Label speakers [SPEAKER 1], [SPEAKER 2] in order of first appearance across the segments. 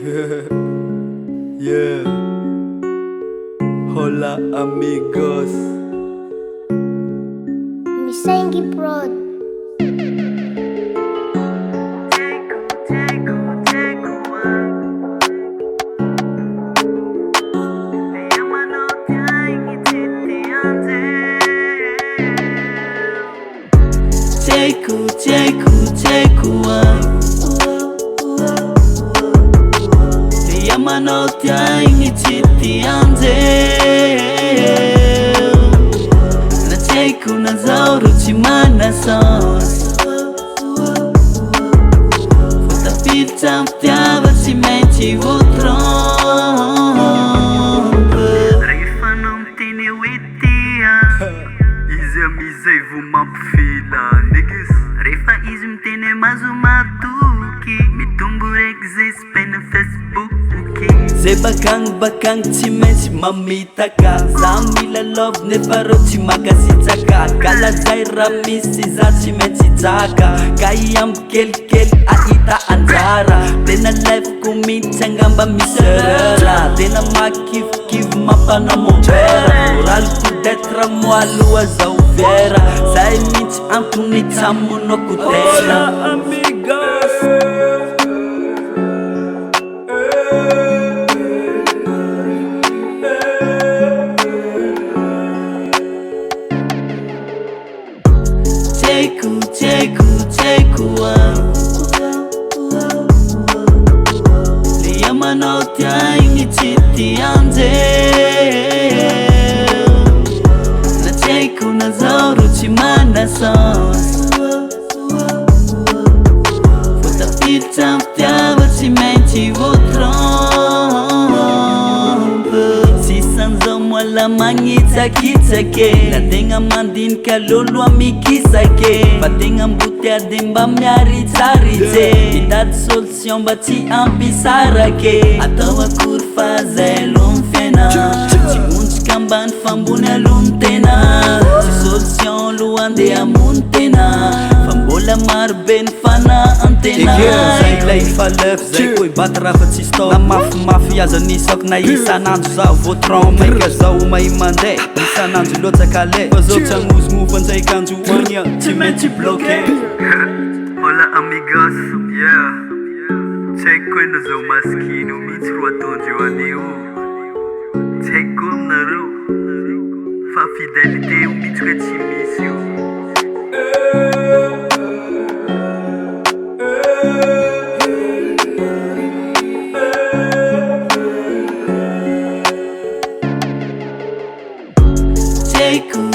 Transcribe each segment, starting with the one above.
[SPEAKER 1] Yeah. Hola amigos.
[SPEAKER 2] Misengi Prod.
[SPEAKER 3] Manotia ingititi anje na cheku na zauru chimana sos Fota pizza mtiava cimenti utron Rifa non tini witia Izi amizei vumapfila niggas Rifa izi mtini mazumatuki Mitumburek zispena Facebook
[SPEAKER 1] Zay bakang tsy maintsy mamitaka Za mila love nefa rô tsy makasitsaka Kalazay raha misy za tsy maintsy tsaka Ka iamby kelikely ahita anjara Tena lifeko mihitsy angamba misy erreur Tena makivikivy mampana mombera Moraliko d'être moi aloha zao vera Zay mihitsy antony tsamonako tena Cheku Lia manotia ingititi anje Na cheku na zauru chimana sos Fota pizza mtiava cimenti utron Sisanzao moala magnitsakitsake Na tegna mandinika lolo amikisake Fa tegna mbotiady mba miaritsaritse Mitady solution mba tsy ampisarake Atao akory fa zay aloha mifena Tsy montrika ambany fambony aloha tena Tsy solution aloha andeha amony tena Fa mbola marobe ny fana antena Zay lay falef zay koa ibaty raha fa tsy stop Na mafimafy aza nisako na isanandro zaho votron Maika zao mahay mandeh isanandro loatsaka le Fa zao tsy agnozognovo anzay kanjo magna tsy maintsy bloqué
[SPEAKER 3] Hola amigos, yeah Check na zao maskino mihitsy ro ataondreo anio Check aminareo Fa fidelité io mihitsy hoe tsy misy io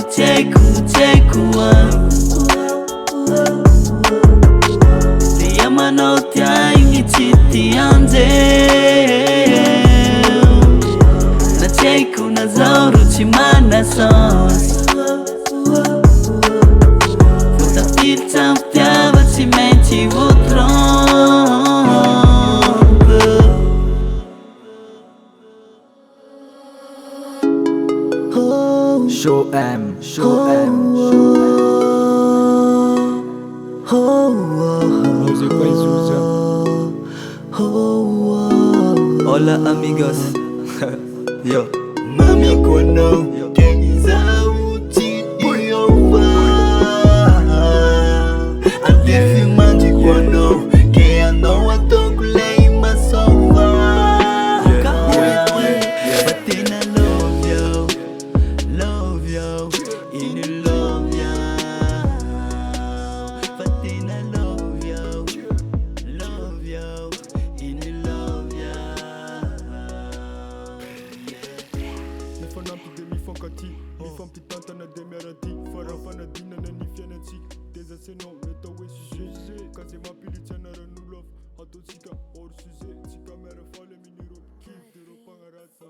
[SPEAKER 3] Cheku Lia manotia ingititi anje Na cheku na zauru chimana sos Fota pizza mtiava cimenti utron
[SPEAKER 1] Show M
[SPEAKER 4] Música Isuza.
[SPEAKER 1] Hola amigos. Yo
[SPEAKER 4] Mami, quando